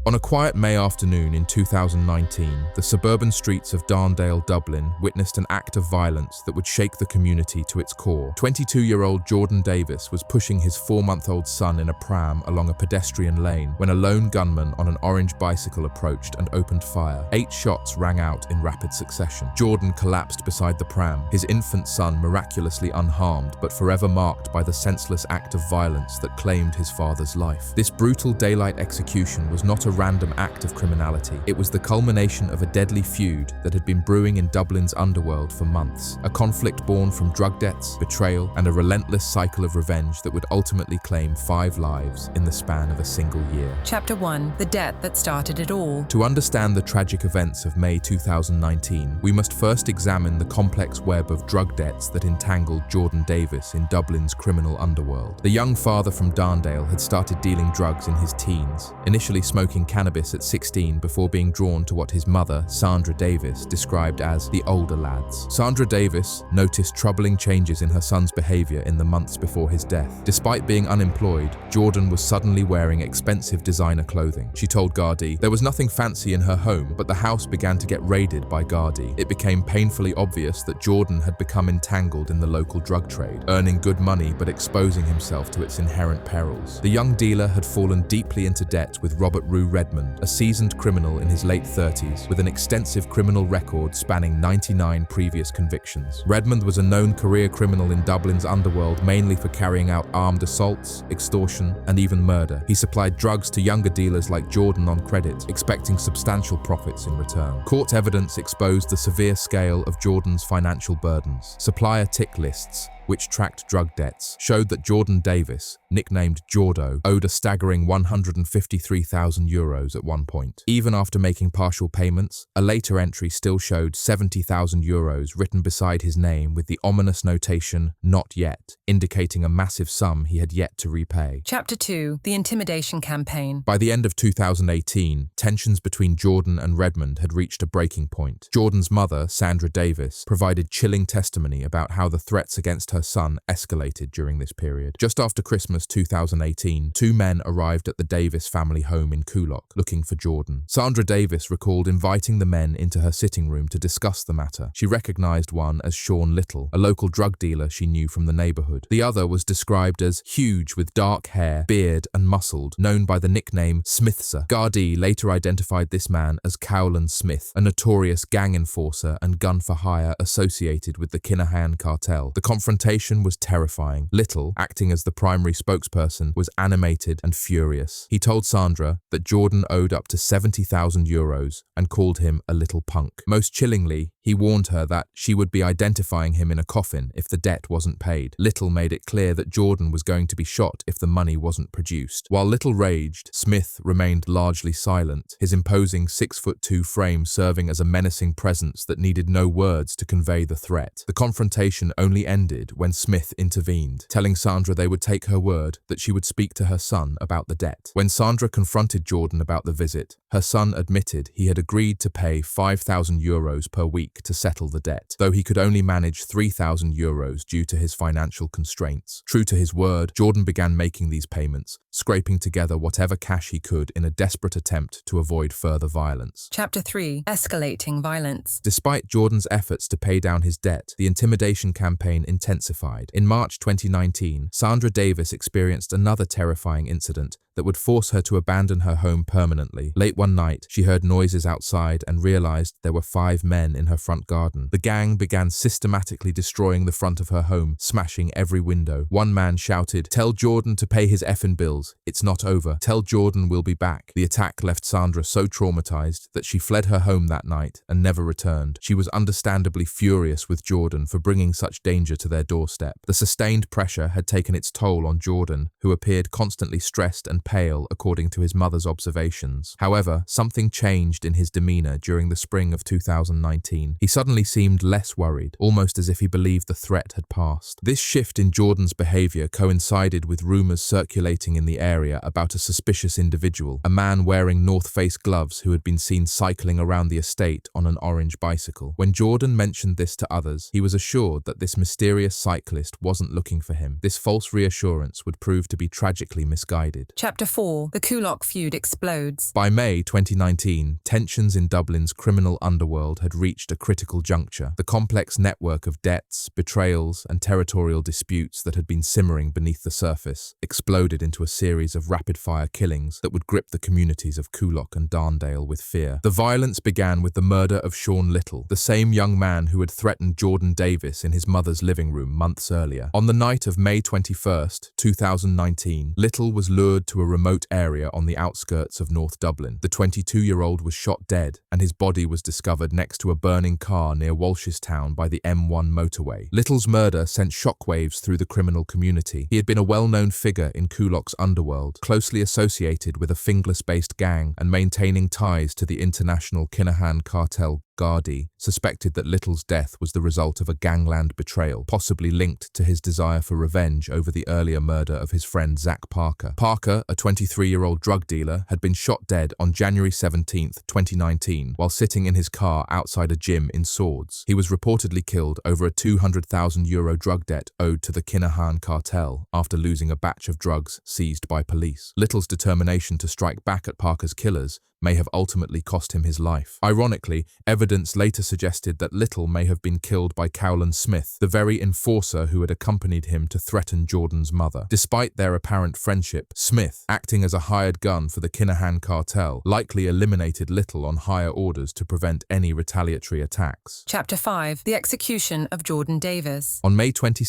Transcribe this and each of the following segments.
On a quiet May afternoon in 2019, the suburban streets of Darndale, Dublin, witnessed an act of violence that would shake the community to its core. 22-year-old Jordan Davis was pushing his 4-month-old son in a pram along a pedestrian lane when a lone gunman on an orange bicycle approached and opened fire. 8 shots rang out in rapid succession. Jordan collapsed beside the pram, his infant son miraculously unharmed but forever marked by the senseless act of violence that claimed his father's life. This brutal daylight execution was not a random act of criminality. It was the culmination of a deadly feud that had been brewing in Dublin's underworld for months, a conflict born from drug debts, betrayal, and a relentless cycle of revenge that would ultimately claim 5 lives in the span of a single year. Chapter 1: The Debt That Started It All. To understand the tragic events of May 2019, we must first examine the complex web of drug debts that entangled Jordan Davis in Dublin's criminal underworld. The young father from Darndale had started dealing drugs in his teens, initially smoking cannabis at 16 before being drawn to what his mother, Sandra Davis, described as the older lads. Sandra Davis noticed troubling changes in her son's behavior in the months before his death. Despite being unemployed, Jordan was suddenly wearing expensive designer clothing. She told Gardaí there was nothing fancy in her home, but the house began to get raided by Gardaí. It became painfully obvious that Jordan had become entangled in the local drug trade, earning good money but exposing himself to its inherent perils. The young dealer had fallen deeply into debt with Robert Redmond, a seasoned criminal in his late 30s with an extensive criminal record spanning 99 previous convictions. Redmond was a known career criminal in Dublin's underworld, mainly for carrying out armed assaults, extortion, and even murder. He supplied drugs to younger dealers like Jordan on credit, expecting substantial profits in return. Court evidence exposed the severe scale of Jordan's financial burdens. Supplier tick lists, which tracked drug debts, showed that Jordan Davis, nicknamed Jordo, owed a staggering €153,000 at one point. Even after making partial payments, a later entry still showed €70,000 written beside his name with the ominous notation, "Not yet," indicating a massive sum he had yet to repay. Chapter 2: The Intimidation Campaign. By the end of 2018, tensions between Jordan and Redmond had reached a breaking point. Jordan's mother, Sandra Davis, provided chilling testimony about how the threats against her son escalated during this period. Just after Christmas 2018, 2 men arrived at the Davis family home in Coolock, looking for Jordan. Sandra Davis recalled inviting the men into her sitting room to discuss the matter. She recognized one as Sean Little, a local drug dealer she knew from the neighborhood. The other was described as huge with dark hair, beard, and muscled, known by the nickname Smithsa. Gardaí later identified this man as Coolock Smith, a notorious gang enforcer and gun-for-hire associated with the Kinahan cartel. The confrontation was terrifying. Little, acting as the primary spokesperson, was animated and furious. He told Sandra that Jordan owed up to €70,000 and called him a little punk. Most chillingly, he warned her that she would be identifying him in a coffin if the debt wasn't paid. Little made it clear that Jordan was going to be shot if the money wasn't produced. While Little raged, Smith remained largely silent, his imposing 6'2" frame serving as a menacing presence that needed no words to convey the threat. The confrontation only ended when Smith intervened, telling Sandra they would take her word that she would speak to her son about the debt. When Sandra confronted Jordan about the visit, her son admitted he had agreed to pay €5,000 per week to settle the debt, though he could only manage €3,000 due to his financial constraints. True to his word, Jordan began making these payments, scraping together whatever cash he could in a desperate attempt to avoid further violence. Chapter 3: Escalating Violence. Despite Jordan's efforts to pay down his debt, the Intimidation Campaign intensified. In March 2019, Sandra Davis experienced another terrifying incident that would force her to abandon her home permanently. Late one night, she heard noises outside and realized there were 5 men in her front garden. The gang began systematically destroying the front of her home, smashing every window. One man shouted, "Tell Jordan to pay his effing bills. It's not over. Tell Jordan we'll be back." The attack left Sandra so traumatized that she fled her home that night and never returned. She was understandably furious with Jordan for bringing such danger to their doorstep. The sustained pressure had taken its toll on Jordan, who appeared constantly stressed and pale according to his mother's observations. However, something changed in his demeanor during the spring of 2019. He suddenly seemed less worried, almost as if he believed the threat had passed. This shift in Jordan's behavior coincided with rumors circulating in the area about a suspicious individual, a man wearing North Face gloves who had been seen cycling around the estate on an orange bicycle. When Jordan mentioned this to others, he was assured that this mysterious cyclist wasn't looking for him. This false reassurance would prove to be tragically misguided. Chapter Chapter 4. The Coolock Feud Explodes. By May 2019, tensions in Dublin's criminal underworld had reached a critical juncture. The complex network of debts, betrayals, and territorial disputes that had been simmering beneath the surface exploded into a series of rapid-fire killings that would grip the communities of Coolock and Darndale with fear. The violence began with the murder of Sean Little, the same young man who had threatened Jordan Davis in his mother's living room months earlier. On the night of May 21st, 2019, Little was lured to a remote area on the outskirts of North Dublin. The 22-year-old was shot dead, and his body was discovered next to a burning car near Walshestown by the M1 motorway. Little's murder sent shockwaves through the criminal community. He had been a well-known figure in Coolock's underworld, closely associated with a Finglas-based gang and maintaining ties to the international Kinahan cartel. Gardaí suspected that Little's death was the result of a gangland betrayal, possibly linked to his desire for revenge over the earlier murder of his friend Zach Parker. Parker, a 23-year-old drug dealer, had been shot dead on January 17, 2019, while sitting in his car outside a gym in Swords. He was reportedly killed over a €200,000 drug debt owed to the Kinahan cartel after losing a batch of drugs seized by police. Little's determination to strike back at Parker's killers may have ultimately cost him his life. Ironically, evidence later suggested that Little may have been killed by Cowlan Smith, the very enforcer who had accompanied him to threaten Jordan's mother. Despite their apparent friendship, Smith, acting as a hired gun for the Kinahan cartel, likely eliminated Little on higher orders to prevent any retaliatory attacks. Chapter 5. The Execution of Jordan Davis. On May 22,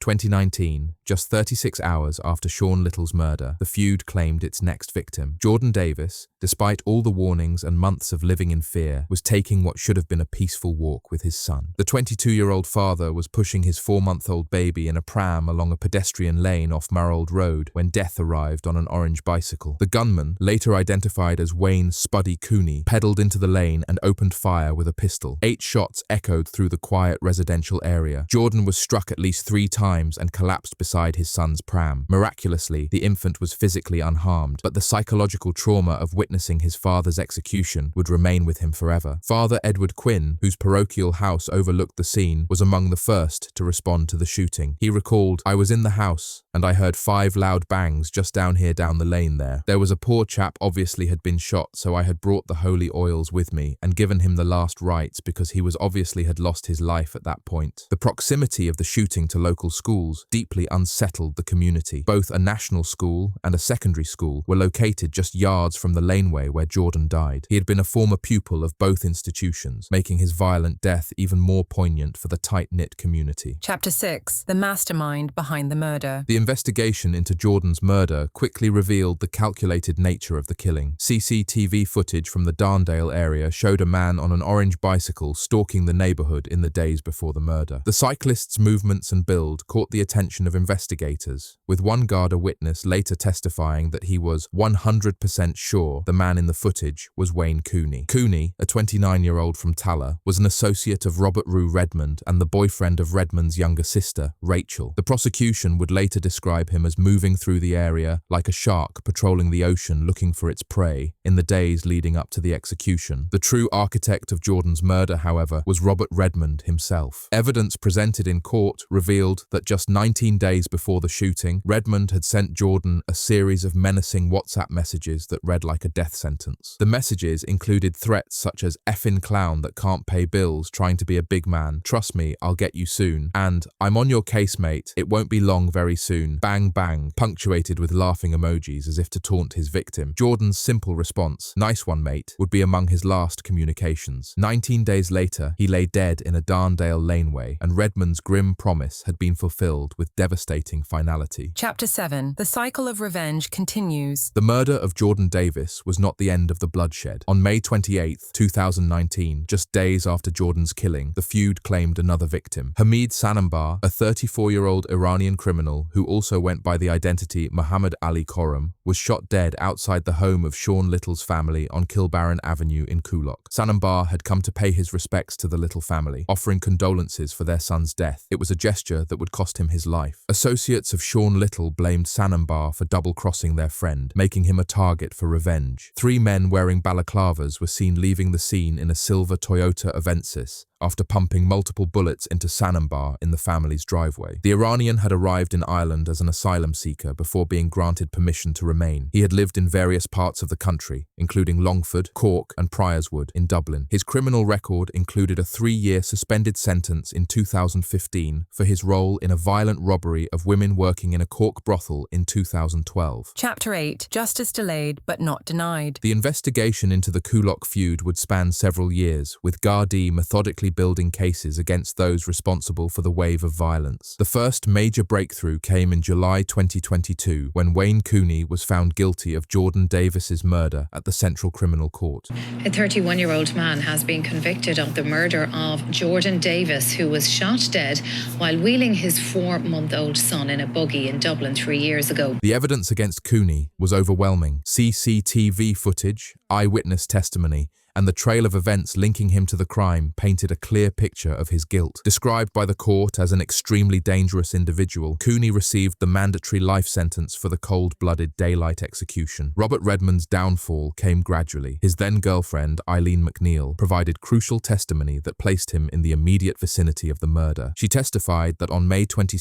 2019, just 36 hours after Sean Little's murder, the feud claimed its next victim. Jordan Davis, despite all the warnings and months of living in fear, was taking what should have been a peaceful walk with his son. The 22-year-old father was pushing his 4-month-old baby in a pram along a pedestrian lane off Marrold Road when death arrived on an orange bicycle. The gunman, later identified as Wayne Spuddy Cooney, pedaled into the lane and opened fire with a pistol. 8 shots echoed through the quiet residential area. Jordan was struck at least 3 times and collapsed beside his son's pram. Miraculously, the infant was physically unharmed, but the psychological trauma of witnessing his father's execution would remain with him forever. Father Edward Quinn, whose parochial house overlooked the scene, was among the first to respond to the shooting. He recalled, "I was in the house, and I heard 5 loud bangs just down the lane there. There was a poor chap obviously had been shot, so I had brought the holy oils with me and given him the last rites because he was obviously had lost his life at that point." The proximity of the shooting to local schools deeply unsettled the community. Both a national school and a secondary school were located just yards from the laneway where Jordan died. He had been a former pupil of both institutions, making his violent death even more poignant for the tight-knit community. Chapter 6. The Mastermind Behind the Murder. The investigation into Jordan's murder quickly revealed the calculated nature of the killing. CCTV footage from the Darndale area showed a man on an orange bicycle stalking the neighborhood in the days before the murder. The cyclist's movements and build caught the attention of investigators, with one Garda witness later testifying that he was 100% sure the man in the footage was Wayne Cooney. Cooney, a 29-year-old from Talla, was an associate of Robert Rue Redmond and the boyfriend of Redmond's younger sister, Rachel. The prosecution would later describe him as moving through the area like a shark patrolling the ocean looking for its prey in the days leading up to the execution. The true architect of Jordan's murder, however, was Robert Redmond himself. Evidence presented in court revealed that just 19 days before the shooting, Redmond had sent Jordan a series of menacing WhatsApp messages that read like a death sentence. The messages included threats such as "effing clown that can't pay bills trying to be a big man, trust me, I'll get you soon," and "I'm on your case, mate, it won't be long very soon, bang bang," punctuated with laughing emojis as if to taunt his victim. Jordan's simple response, "Nice one, mate," would be among his last communications. 19 days later, he lay dead in a Darndale laneway, and Redmond's grim promise had been fulfilled with devastating finality. Chapter 7. The Cycle of Revenge Continues. The murder of Jordan Davis was not the end of the bloodshed. On May 28, 2019, just days after Jordan's killing, the feud claimed another victim. Hamid Sanambar, a 34-year-old Iranian criminal who also went by the identity Muhammad Ali Khorram, was shot dead outside the home of Sean Little's family on Kilbarron Avenue in Coolock. Sanambar had come to pay his respects to the Little family, offering condolences for their son's death. It was a gesture that would cost him his life. Associates of Sean Little blamed Sanambar for double-crossing their friend, making him a target for revenge. 3 men wearing balaclavas were seen leaving the scene in a silver Toyota Avensis, after pumping multiple bullets into Sanambar in the family's driveway. The Iranian had arrived in Ireland as an asylum seeker before being granted permission to remain. He had lived in various parts of the country, including Longford, Cork and Priorswood in Dublin. His criminal record included a 3-year suspended sentence in 2015 for his role in a violent robbery of women working in a Cork brothel in 2012. Chapter 8. Justice delayed but not denied. The investigation into the Coolock feud would span several years, with Gardaí methodically building cases against those responsible for the wave of violence. The first major breakthrough came in July 2022 when Wayne Cooney was found guilty of Jordan Davis's murder at the Central Criminal Court. A 31-year-old man has been convicted of the murder of Jordan Davis, who was shot dead while wheeling his 4-month-old son in a buggy in Dublin 3 years ago. The evidence against Cooney was overwhelming. CCTV footage, eyewitness testimony, and the trail of events linking him to the crime painted a clear picture of his guilt. Described by the court as an extremely dangerous individual, Cooney received the mandatory life sentence for the cold-blooded daylight execution. Robert Redmond's downfall came gradually. His then-girlfriend, Eileen McNeil, provided crucial testimony that placed him in the immediate vicinity of the murder. She testified that on May 22,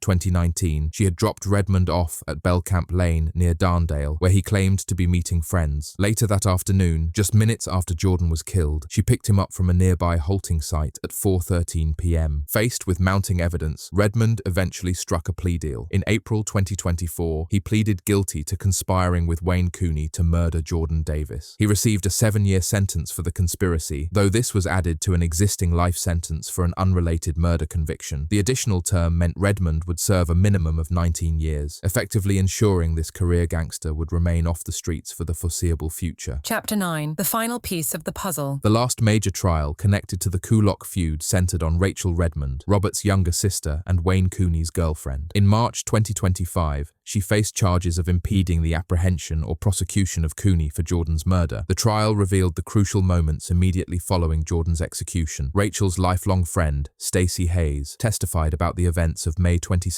2019, she had dropped Redmond off at Belcamp Lane near Darndale, where he claimed to be meeting friends. Later that afternoon, just minutes after Jordan was killed, she picked him up from a nearby halting site at 4:13 p.m. Faced with mounting evidence, Redmond eventually struck a plea deal. In April 2024, he pleaded guilty to conspiring with Wayne Cooney to murder Jordan Davis. He received a 7-year sentence for the conspiracy, though this was added to an existing life sentence for an unrelated murder conviction. The additional term meant Redmond would serve a minimum of 19 years, effectively ensuring this career gangster would remain off the streets for the foreseeable future. Chapter 9. The final piece of the puzzle. The last major trial connected to the Coolock feud centered on Rachel Redmond, Robert's younger sister and Wayne Cooney's girlfriend. In March 2025, she faced charges of impeding the apprehension or prosecution of Cooney for Jordan's murder. The trial revealed the crucial moments immediately following Jordan's execution. Rachel's lifelong friend, Stacey Hayes, testified about the events of May 22,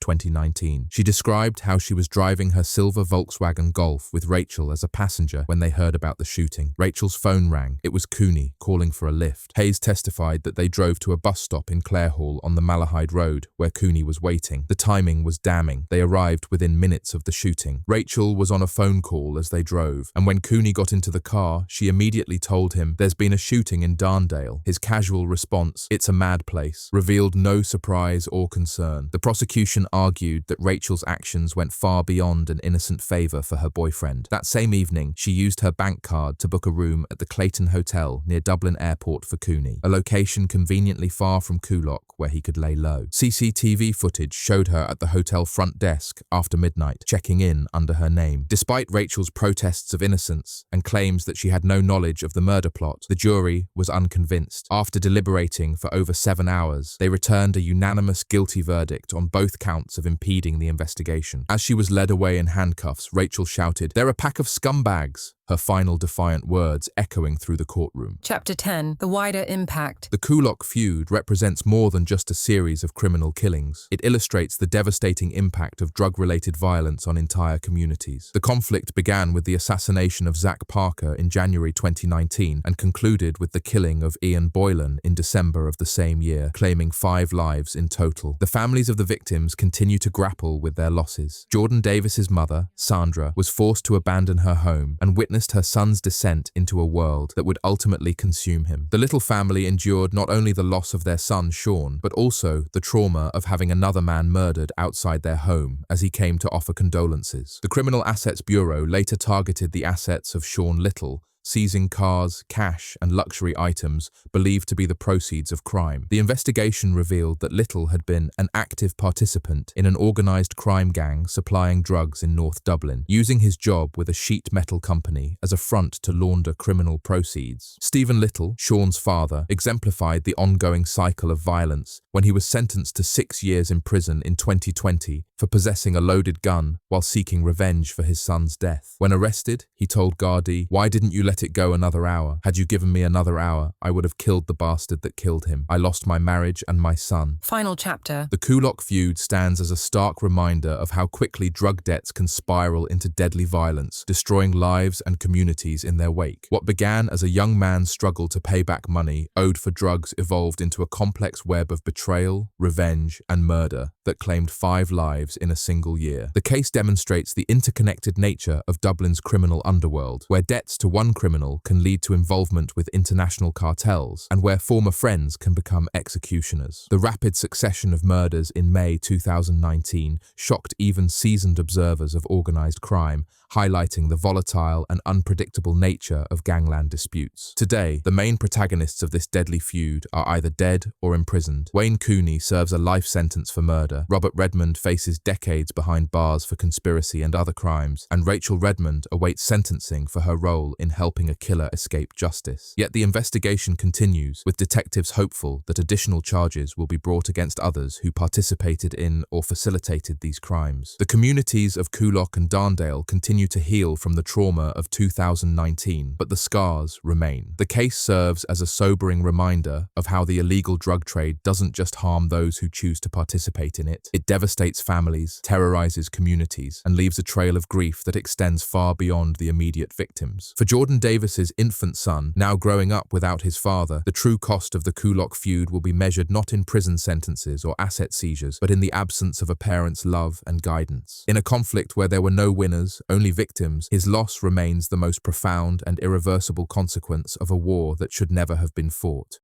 2019. She described how she was driving her silver Volkswagen Golf with Rachel as a passenger when they heard about the shooting. Rachel's phone rang. It was Cooney calling for a lift. Hayes testified that they drove to a bus stop in Clarehall on the Malahide Road, where Cooney was waiting. The timing was damning. They arrived within minutes of the shooting. Rachel was on a phone call as they drove, and when Cooney got into the car, she immediately told him, "There's been a shooting in Darndale." His casual response, "It's a mad place," revealed no surprise or concern. The prosecution argued that Rachel's actions went far beyond an innocent favor for her boyfriend. That same evening, she used her bank card to book a room at the Clayton Hotel near Dublin Airport for Cooney, a location conveniently far from Coolock where he could lay low. CCTV footage showed her at the hotel front desk after midnight, checking in under her name. Despite Rachel's protests of innocence and claims that she had no knowledge of the murder plot, the jury was unconvinced. After deliberating for over 7 hours, they returned a unanimous guilty verdict on both counts of impeding the investigation. As she was led away in handcuffs, Rachel shouted, "They're a pack of scumbags," her final defiant words echoing through the courtroom. Chapter 10. The wider impact. The Coolock feud represents more than just a series of criminal killings. It illustrates the devastating impact of drug-related violence on entire communities. The conflict began with the assassination of Zach Parker in January 2019 and concluded with the killing of Ian Boylan in December of the same year, claiming 5 lives in total. The families of the victims continue to grapple with their losses. Jordan Davis's mother, Sandra, was forced to abandon her home and witnessed her son's descent into a world that would ultimately consume him. The Little family endured not only the loss of their son, Sean, but also the trauma of having another man murdered outside their home as he came to offer condolences. The Criminal Assets Bureau later targeted the assets of Sean Little, seizing cars, cash, and luxury items believed to be the proceeds of crime. The investigation revealed that Little had been an active participant in an organised crime gang supplying drugs in North Dublin, using his job with a sheet metal company as a front to launder criminal proceeds. Stephen Little, Sean's father, exemplified the ongoing cycle of violence when he was sentenced to 6 years in prison in 2020 for possessing a loaded gun while seeking revenge for his son's death. When arrested, he told Gardaí, "Why didn't you let it go another hour? Had you given me another hour, I would have killed the bastard that killed him. I lost my marriage and my son." Final chapter. The Coolock feud stands as a stark reminder of how quickly drug debts can spiral into deadly violence, destroying lives and communities in their wake. What began as a young man's struggle to pay back money owed for drugs evolved into a complex web of betrayal, revenge, and murder that claimed 5 lives in a single year. The case demonstrates the interconnected nature of Dublin's criminal underworld, where debts to one criminal can lead to involvement with international cartels, and where former friends can become executioners. The rapid succession of murders in May 2019 shocked even seasoned observers of organised crime, highlighting the volatile and unpredictable nature of gangland disputes. Today, the main protagonists of this deadly feud are either dead or imprisoned. Wayne Cooney serves a life sentence for murder, Robert Redmond faces decades behind bars for conspiracy and other crimes, and Rachel Redmond awaits sentencing for her role in helping a killer escape justice. Yet the investigation continues, with detectives hopeful that additional charges will be brought against others who participated in or facilitated these crimes. The communities of Coolock and Darndale continue to heal from the trauma of 2019, but the scars remain. The case serves as a sobering reminder of how the illegal drug trade doesn't just harm those who choose to participate in it. It devastates families, terrorizes communities, and leaves a trail of grief that extends far beyond the immediate victims. For Jordan Davis's infant son, now growing up without his father, the true cost of the Coolock feud will be measured not in prison sentences or asset seizures, but in the absence of a parent's love and guidance. In a conflict where there were no winners, only victims, his loss remains the most profound and irreversible consequence of a war that should never have been fought.